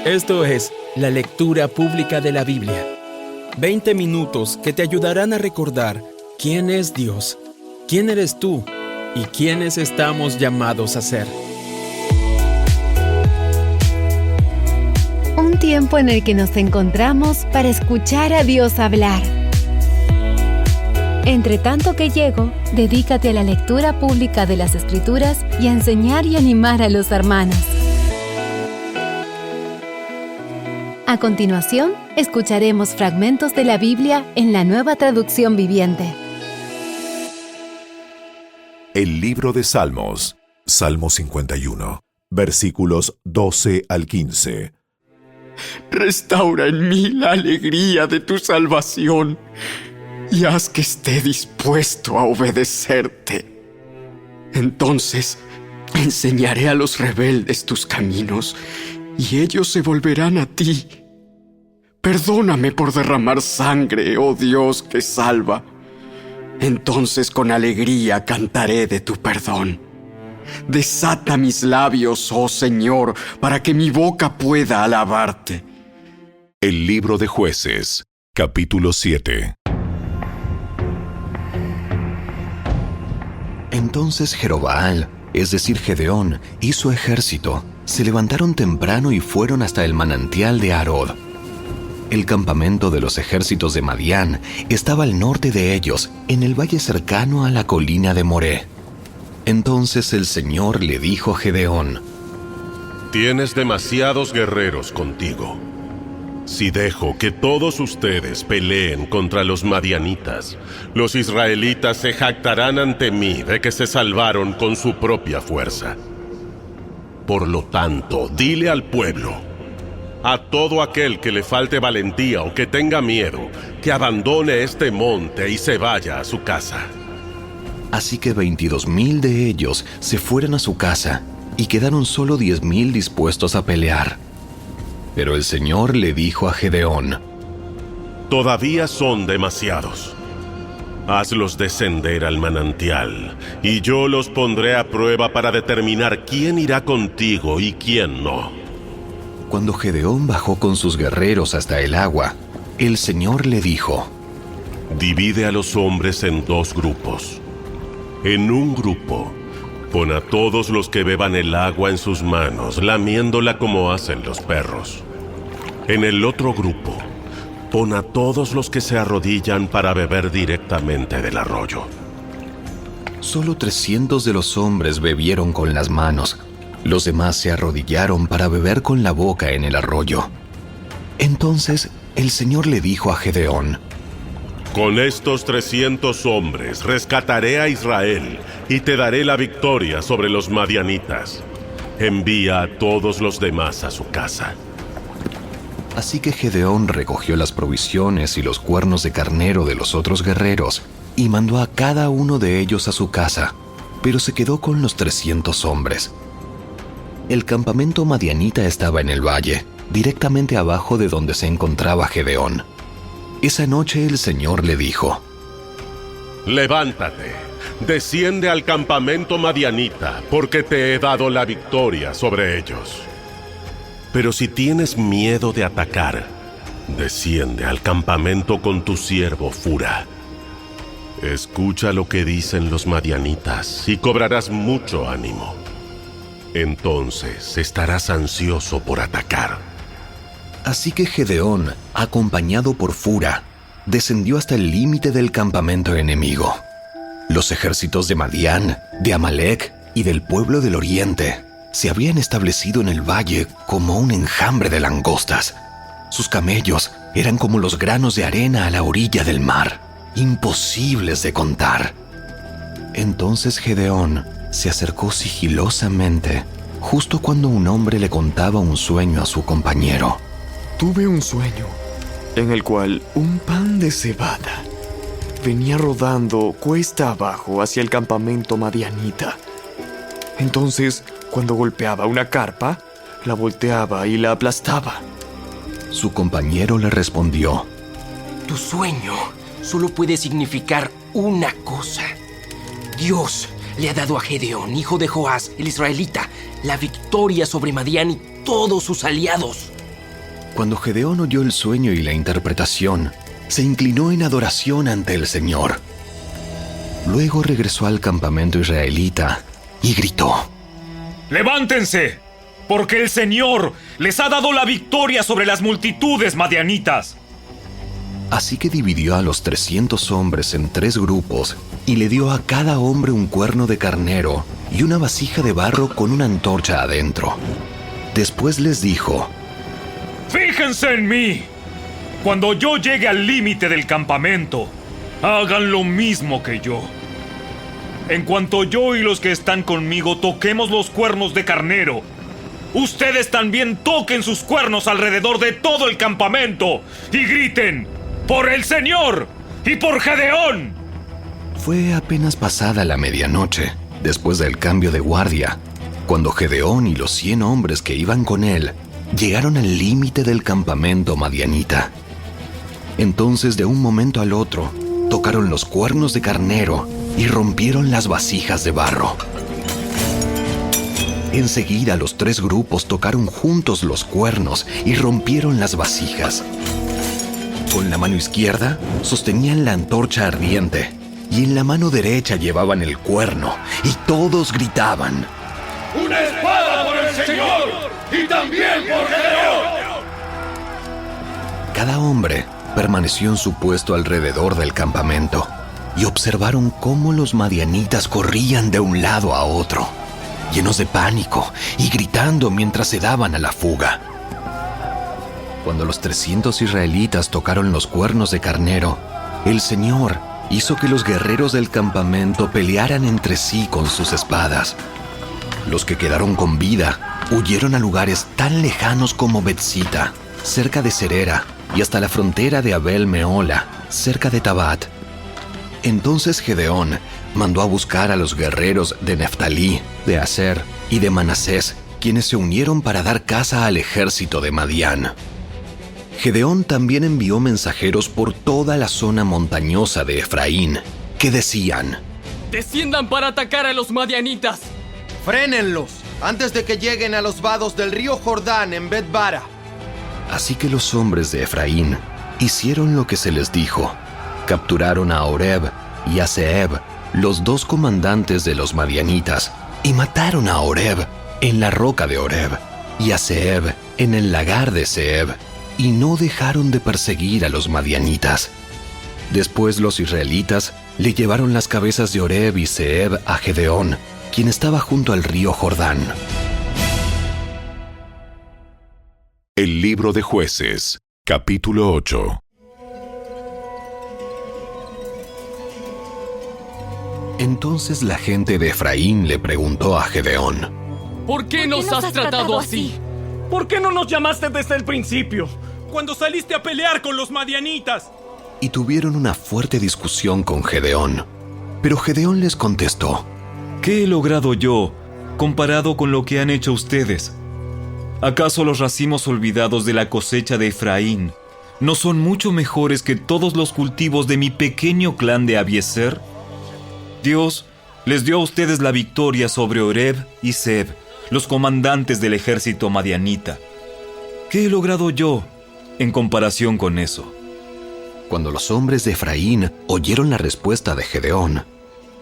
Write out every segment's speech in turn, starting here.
Esto es la lectura pública de la Biblia. 20 minutos que te ayudarán a recordar quién es Dios, quién eres tú y quiénes estamos llamados a ser. Un tiempo en el que nos encontramos para escuchar a Dios hablar. Entre tanto que llego, dedícate a la lectura pública de las Escrituras y a enseñar y animar a los hermanos. A continuación, escucharemos fragmentos de la Biblia en la Nueva Traducción Viviente. El libro de Salmos, Salmo 51, versículos 12 al 15. Restaura en mí la alegría de tu salvación y haz que esté dispuesto a obedecerte. Entonces enseñaré a los rebeldes tus caminos y ellos se volverán a ti. Perdóname por derramar sangre, oh Dios que salva. Entonces con alegría cantaré de tu perdón. Desata mis labios, oh Señor, para que mi boca pueda alabarte. El libro de Jueces, capítulo 7. Entonces Jerobaal, es decir Gedeón, y su ejército, se levantaron temprano y fueron hasta el manantial de Harod. El campamento de los ejércitos de Madián estaba al norte de ellos, en el valle cercano a la colina de Moré. Entonces el Señor le dijo a Gedeón: Tienes demasiados guerreros contigo. Si dejo que todos ustedes peleen contra los madianitas, los israelitas se jactarán ante mí de que se salvaron con su propia fuerza. Por lo tanto, dile al pueblo: a todo aquel que le falte valentía o que tenga miedo, que abandone este monte y se vaya a su casa. Así que 22,000 de ellos se fueron a su casa, y quedaron solo 10,000 dispuestos a pelear. Pero el Señor le dijo a Gedeón: Todavía son demasiados. Hazlos descender al manantial, y yo los pondré a prueba para determinar quién irá contigo y quién no. Cuando Gedeón bajó con sus guerreros hasta el agua, el Señor le dijo: Divide a los hombres en 2 grupos. En un grupo, pon a todos los que beban el agua en sus manos, lamiéndola como hacen los perros. En el otro grupo, pon a todos los que se arrodillan para beber directamente del arroyo. Solo 300 de los hombres bebieron con las manos. Los demás se arrodillaron para beber con la boca en el arroyo. Entonces el Señor le dijo a Gedeón: Con estos 300 hombres rescataré a Israel y te daré la victoria sobre los madianitas. Envía a todos los demás a su casa. Así que Gedeón recogió las provisiones y los cuernos de carnero de los otros guerreros y mandó a cada uno de ellos a su casa, pero se quedó con los 300 hombres. El campamento madianita estaba en el valle, directamente abajo de donde se encontraba Gedeón. Esa noche el Señor le dijo: Levántate, desciende al campamento madianita, porque te he dado la victoria sobre ellos. Pero si tienes miedo de atacar, desciende al campamento con tu siervo Fura. Escucha lo que dicen los madianitas y cobrarás mucho ánimo. Entonces estarás ansioso por atacar. Así que Gedeón, acompañado por Fura, descendió hasta el límite del campamento enemigo. Los ejércitos de Madián, de Amalec y del pueblo del oriente se habían establecido en el valle como un enjambre de langostas. Sus camellos eran como los granos de arena a la orilla del mar, imposibles de contar. Entonces Gedeón se acercó sigilosamente, justo cuando un hombre le contaba un sueño a su compañero. Tuve un sueño en el cual un pan de cebada venía rodando cuesta abajo hacia el campamento madianita. Entonces, cuando golpeaba una carpa, la volteaba y la aplastaba. Su compañero le respondió: Tu sueño solo puede significar una cosa. Dios le ha dado a Gedeón, hijo de Joás, el israelita, la victoria sobre Madián y todos sus aliados. Cuando Gedeón oyó el sueño y la interpretación, se inclinó en adoración ante el Señor. Luego regresó al campamento israelita y gritó: ¡Levántense! Porque el Señor les ha dado la victoria sobre las multitudes madianitas. Así que dividió a los 300 hombres en 3 grupos y le dio a cada hombre un cuerno de carnero y una vasija de barro con una antorcha adentro. Después les dijo: ¡Fíjense en mí! Cuando yo llegue al límite del campamento, hagan lo mismo que yo. En cuanto yo y los que están conmigo toquemos los cuernos de carnero, ustedes también toquen sus cuernos alrededor de todo el campamento y griten: ¡por el Señor y por Gedeón! Fue apenas pasada la medianoche, después del cambio de guardia, cuando Gedeón y los 100 hombres que iban con él llegaron al límite del campamento madianita. Entonces, de un momento al otro, tocaron los cuernos de carnero y rompieron las vasijas de barro. Enseguida los 3 grupos tocaron juntos los cuernos y rompieron las vasijas. Con la mano izquierda sostenían la antorcha ardiente y en la mano derecha llevaban el cuerno y todos gritaban: ¡Una espada por el Señor y también por Gedeón! Cada hombre permaneció en su puesto alrededor del campamento y observaron cómo los madianitas corrían de un lado a otro, llenos de pánico y gritando mientras se daban a la fuga. Cuando los 300 israelitas tocaron los cuernos de carnero, el Señor hizo que los guerreros del campamento pelearan entre sí con sus espadas. Los que quedaron con vida huyeron a lugares tan lejanos como Betzita, cerca de Serera, y hasta la frontera de Abel Meola, cerca de Tabat. Entonces Gedeón mandó a buscar a los guerreros de Neftalí, de Aser y de Manasés, quienes se unieron para dar caza al ejército de Madián. Gedeón también envió mensajeros por toda la zona montañosa de Efraín, que decían: ¡desciendan para atacar a los madianitas! ¡Frénenlos antes de que lleguen a los vados del río Jordán en Bet-bara! Así que los hombres de Efraín hicieron lo que se les dijo. Capturaron a Oreb y a Zeeb, los 2 comandantes de los madianitas, y mataron a Oreb en la roca de Oreb y a Zeeb en el lagar de Zeeb, y no dejaron de perseguir a los madianitas. Después los israelitas le llevaron las cabezas de Oreb y Zeeb a Gedeón, quien estaba junto al río Jordán. El libro de Jueces, capítulo 8. Entonces la gente de Efraín le preguntó a Gedeón: ¿por qué nos has tratado así? ¿Por qué no nos llamaste desde el principio, cuando saliste a pelear con los madianitas? Y tuvieron una fuerte discusión con Gedeón. Pero Gedeón les contestó: ¿qué he logrado yo comparado con lo que han hecho ustedes? ¿Acaso los racimos olvidados de la cosecha de Efraín no son mucho mejores que todos los cultivos de mi pequeño clan de Abiezer? Dios les dio a ustedes la victoria sobre Oreb y Zeeb, los comandantes del ejército madianita. ¿Qué he logrado yo en comparación con eso? Cuando los hombres de Efraín oyeron la respuesta de Gedeón,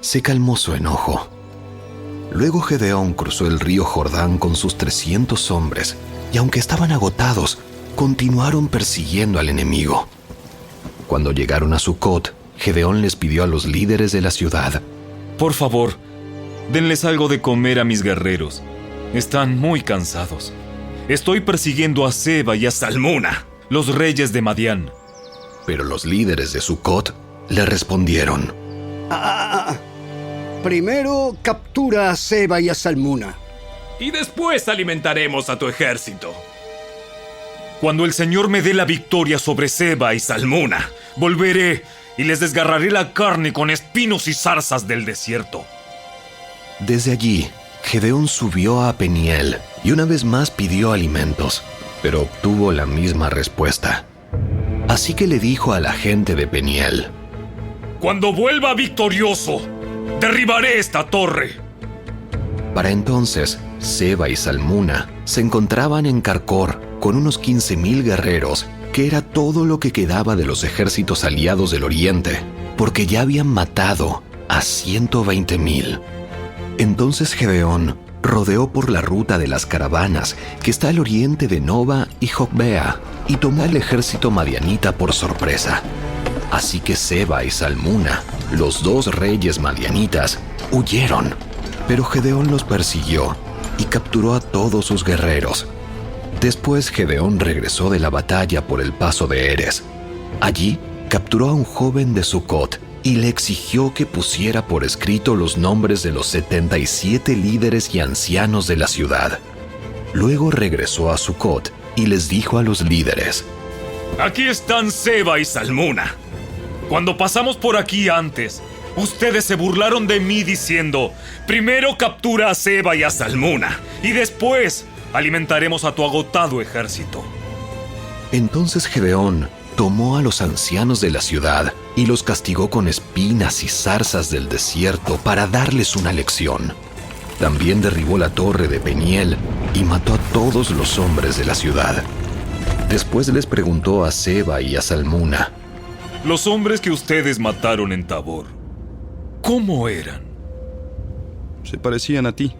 se calmó su enojo. Luego Gedeón cruzó el río Jordán con sus 300 hombres, y aunque estaban agotados, continuaron persiguiendo al enemigo. Cuando llegaron a Sucot, Gedeón les pidió a los líderes de la ciudad: por favor, denles algo de comer a mis guerreros. Están muy cansados. Estoy persiguiendo a Seba y a Salmuna, los reyes de Madián. Pero los líderes de Sucot le respondieron: primero captura a Seba y a Salmuna. Y después alimentaremos a tu ejército. Cuando el Señor me dé la victoria sobre Seba y Salmuna, volveré y les desgarraré la carne con espinos y zarzas del desierto. Desde allí, Gedeón subió a Peniel y una vez más pidió alimentos, pero obtuvo la misma respuesta. Así que le dijo a la gente de Peniel: cuando vuelva victorioso, derribaré esta torre. Para entonces, Seba y Salmuna se encontraban en Carcor con unos 15,000 guerreros, que era todo lo que quedaba de los ejércitos aliados del oriente, porque ya habían matado a 120,000. Entonces Gedeón rodeó por la ruta de las caravanas que está al oriente de Nova y Jocbea y tomó al ejército madianita por sorpresa. Así que Seba y Salmuna, los dos reyes madianitas, huyeron, pero Gedeón los persiguió y capturó a todos sus guerreros. Después Gedeón regresó de la batalla por el paso de Eres. Allí capturó a un joven de Sucot y le exigió que pusiera por escrito los nombres de los 77 líderes y ancianos de la ciudad. Luego regresó a Sucot y les dijo a los líderes: Aquí están Seba y Salmuna. Cuando pasamos por aquí antes, ustedes se burlaron de mí diciendo: primero captura a Seba y a Salmuna, y después alimentaremos a tu agotado ejército. Entonces Gedeón tomó a los ancianos de la ciudad y los castigó con espinas y zarzas del desierto para darles una lección. También derribó la torre de Peniel y mató a todos los hombres de la ciudad. Después les preguntó a Seba y a Salmuna: Los hombres que ustedes mataron en Tabor, ¿cómo eran? Se parecían a ti.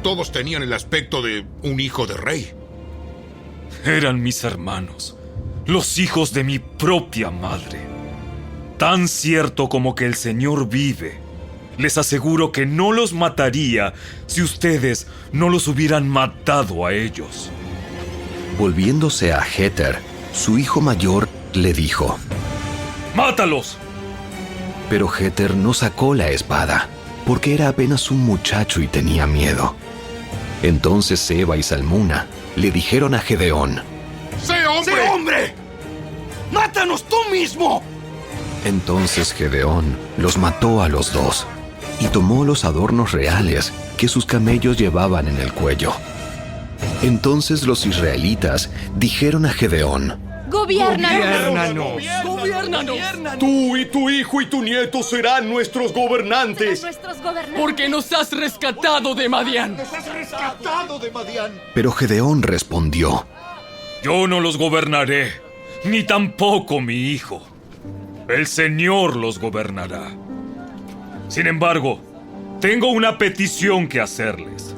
Todos tenían el aspecto de un hijo de rey. Eran mis hermanos, los hijos de mi propia madre. Tan cierto como que el Señor vive, les aseguro que no los mataría si ustedes no los hubieran matado a ellos. Volviéndose a Jeter, su hijo mayor, le dijo: ¡Mátalos! Pero Jeter no sacó la espada, porque era apenas un muchacho y tenía miedo. Entonces Seba y Salmuna le dijeron a Gedeón: ¡Sé hombre! ¡Sé hombre! ¡Mátanos tú mismo! Entonces Gedeón los mató a los dos y tomó los adornos reales que sus camellos llevaban en el cuello. Entonces los israelitas dijeron a Gedeón: ¡Gobiérnanos! Tú y tu hijo y tu nieto serán nuestros gobernantes. Porque nos has rescatado de Madián. Pero Gedeón respondió: Yo no los gobernaré, ni tampoco mi hijo. El Señor los gobernará. Sin embargo, tengo una petición que hacerles.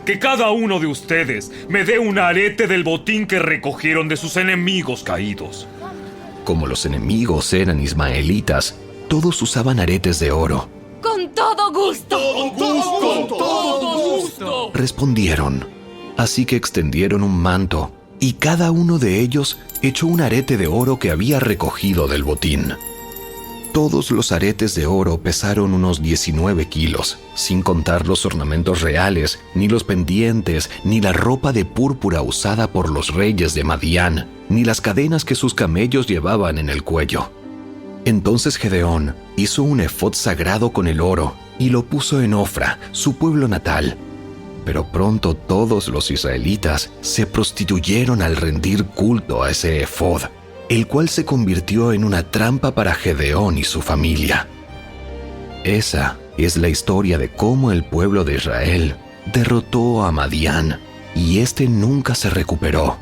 Que cada uno de ustedes me dé un arete del botín que recogieron de sus enemigos caídos. Como los enemigos eran ismaelitas, todos usaban aretes de oro. ¡Con todo gusto! ¡Con todo gusto! Respondieron. Así que extendieron un manto, y cada uno de ellos echó un arete de oro que había recogido del botín. Todos los aretes de oro pesaron unos 19 kilos, sin contar los ornamentos reales, ni los pendientes, ni la ropa de púrpura usada por los reyes de Madián, ni las cadenas que sus camellos llevaban en el cuello. Entonces Gedeón hizo un efod sagrado con el oro y lo puso en Ofra, su pueblo natal. Pero pronto todos los israelitas se prostituyeron al rendir culto a ese efod, el cual se convirtió en una trampa para Gedeón y su familia. Esa es la historia de cómo el pueblo de Israel derrotó a Madián, y éste nunca se recuperó.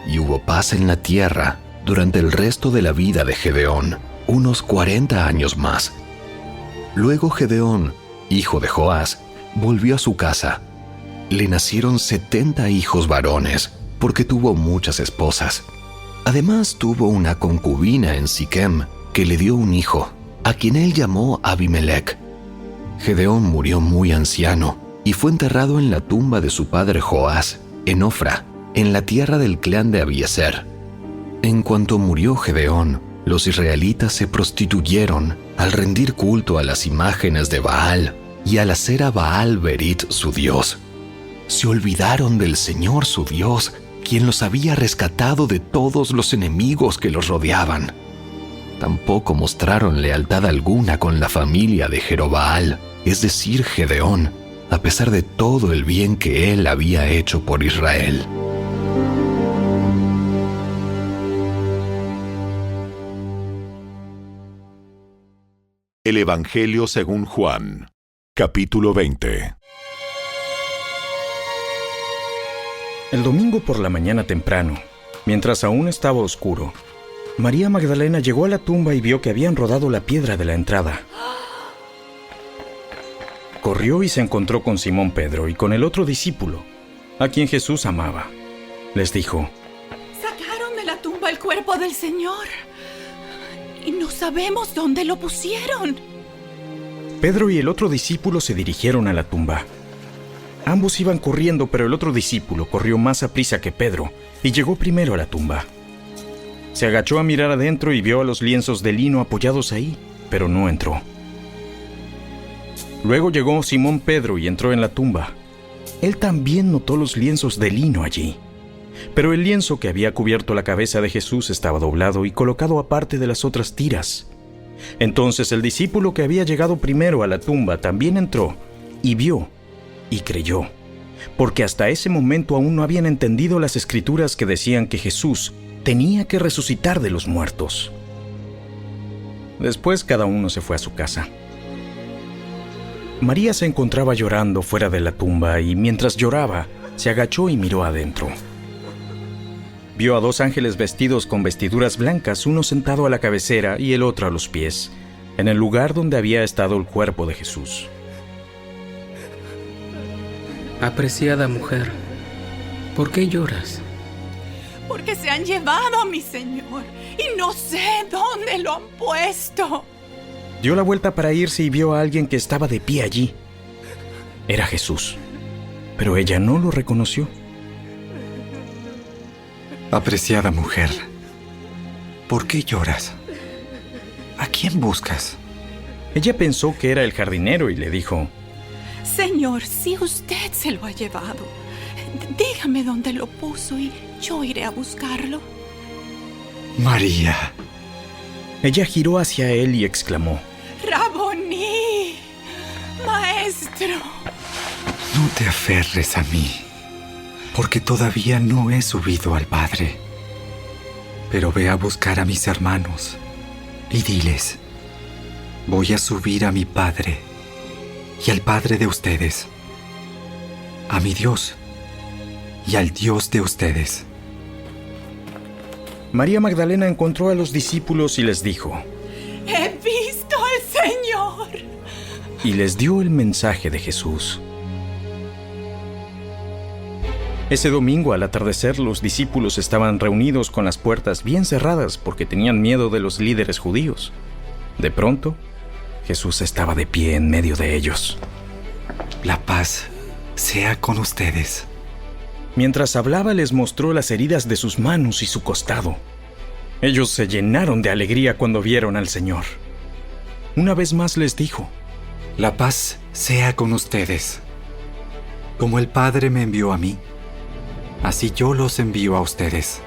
Y hubo paz en la tierra durante el resto de la vida de Gedeón, unos 40 años más. Luego Gedeón, hijo de Joás, volvió a su casa. Le nacieron 70 hijos varones, porque tuvo muchas esposas. Además tuvo una concubina en Siquem, que le dio un hijo, a quien él llamó Abimelech. Gedeón murió muy anciano y fue enterrado en la tumba de su padre Joás, en Ofra, en la tierra del clan de Abiezer. En cuanto murió Gedeón, los israelitas se prostituyeron al rendir culto a las imágenes de Baal y al hacer a Baal Berit su dios. Se olvidaron del Señor su Dios, quien los había rescatado de todos los enemigos que los rodeaban. Tampoco mostraron lealtad alguna con la familia de Jerobaal, es decir, Gedeón, a pesar de todo el bien que él había hecho por Israel. El Evangelio según Juan, capítulo 20. El domingo por la mañana temprano, mientras aún estaba oscuro, María Magdalena llegó a la tumba y vio que habían rodado la piedra de la entrada. Corrió y se encontró con Simón Pedro y con el otro discípulo, a quien Jesús amaba. Les dijo: Sacaron de la tumba el cuerpo del Señor y no sabemos dónde lo pusieron. Pedro y el otro discípulo se dirigieron a la tumba. Ambos iban corriendo, pero el otro discípulo corrió más aprisa que Pedro y llegó primero a la tumba. Se agachó a mirar adentro y vio a los lienzos de lino apoyados ahí, pero no entró. Luego llegó Simón Pedro y entró en la tumba. Él también notó los lienzos de lino allí, pero el lienzo que había cubierto la cabeza de Jesús estaba doblado y colocado aparte de las otras tiras. Entonces el discípulo que había llegado primero a la tumba también entró y vio y creyó, porque hasta ese momento aún no habían entendido las escrituras que decían que Jesús tenía que resucitar de los muertos. Después cada uno se fue a su casa. María se encontraba llorando fuera de la tumba y mientras lloraba, se agachó y miró adentro. Vio a 2 ángeles vestidos con vestiduras blancas, uno sentado a la cabecera y el otro a los pies, en el lugar donde había estado el cuerpo de Jesús. Apreciada mujer, ¿por qué lloras? Porque se han llevado a mi Señor y no sé dónde lo han puesto. Dio la vuelta para irse y vio a alguien que estaba de pie allí. Era Jesús, pero ella no lo reconoció. Apreciada mujer, ¿por qué lloras? ¿A quién buscas? Ella pensó que era el jardinero y le dijo: Señor, si usted se lo ha llevado, dígame dónde lo puso y yo iré a buscarlo. María. Ella giró hacia él y exclamó: Raboní, maestro. No te aferres a mí, porque todavía no he subido al Padre. Pero ve a buscar a mis hermanos y diles: voy a subir a mi Padre y al Padre de ustedes, a mi Dios y al Dios de ustedes. María Magdalena encontró a los discípulos y les dijo: He visto al Señor. Y les dio el mensaje de Jesús. Ese domingo, al atardecer, los discípulos estaban reunidos con las puertas bien cerradas porque tenían miedo de los líderes judíos. De pronto, Jesús estaba de pie en medio de ellos. La paz sea con ustedes. Mientras hablaba, les mostró las heridas de sus manos y su costado. Ellos se llenaron de alegría cuando vieron al Señor. Una vez más les dijo: la paz sea con ustedes. Como el Padre me envió a mí, así yo los envío a ustedes.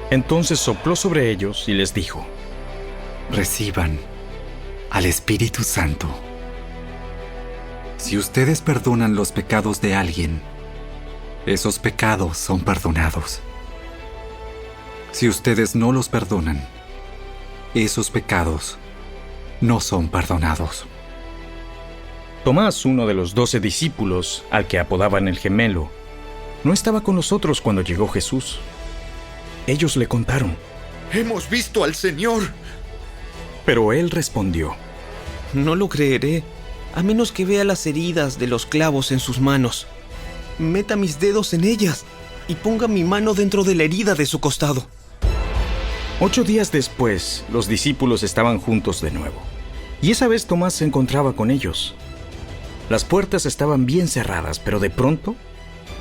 Entonces sopló sobre ellos y les dijo: reciban al Espíritu Santo. Si ustedes perdonan los pecados de alguien, esos pecados son perdonados. Si ustedes no los perdonan, esos pecados no son perdonados. Tomás, uno de los 12 discípulos, al que apodaban el gemelo, no estaba con nosotros cuando llegó Jesús. Ellos le contaron: ¡Hemos visto al Señor! Pero él respondió: no lo creeré, a menos que vea las heridas de los clavos en sus manos. Meta mis dedos en ellas y ponga mi mano dentro de la herida de su costado. 8 días después, los discípulos estaban juntos de nuevo, y esa vez Tomás se encontraba con ellos. Las puertas estaban bien cerradas, pero de pronto,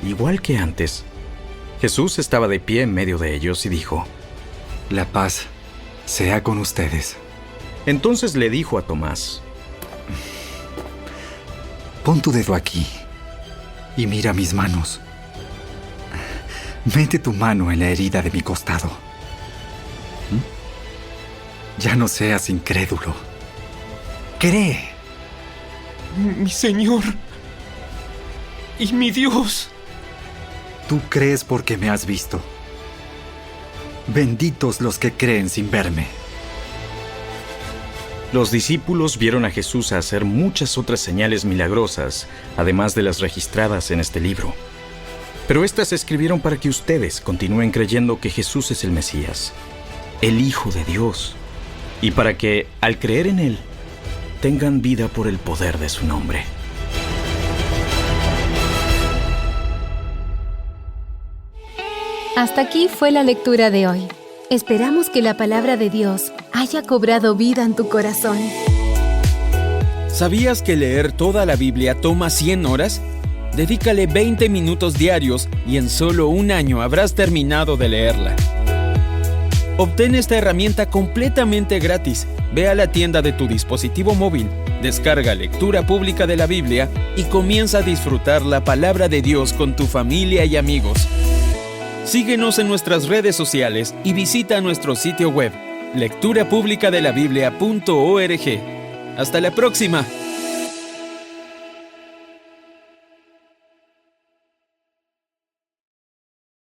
igual que antes, Jesús estaba de pie en medio de ellos y dijo: la paz sea con ustedes. Entonces le dijo a Tomás: pon tu dedo aquí y mira mis manos. Mete tu mano en la herida de mi costado. Ya no seas incrédulo. Cree. Mi Señor y mi Dios. Tú crees porque me has visto. Benditos los que creen sin verme. Los discípulos vieron a Jesús hacer muchas otras señales milagrosas, además de las registradas en este libro. Pero estas se escribieron para que ustedes continúen creyendo que Jesús es el Mesías, el Hijo de Dios, y para que, al creer en Él, tengan vida por el poder de su nombre. Hasta aquí fue la lectura de hoy. Esperamos que la palabra de Dios haya cobrado vida en tu corazón. ¿Sabías que leer toda la Biblia toma 100 horas? Dedícale 20 minutos diarios y en solo un año habrás terminado de leerla. Obtén esta herramienta completamente gratis. Ve a la tienda de tu dispositivo móvil, descarga Lectura Pública de la Biblia y comienza a disfrutar la palabra de Dios con tu familia y amigos. Síguenos en nuestras redes sociales y visita nuestro sitio web, lecturapublicadelabiblia.org. ¡Hasta la próxima!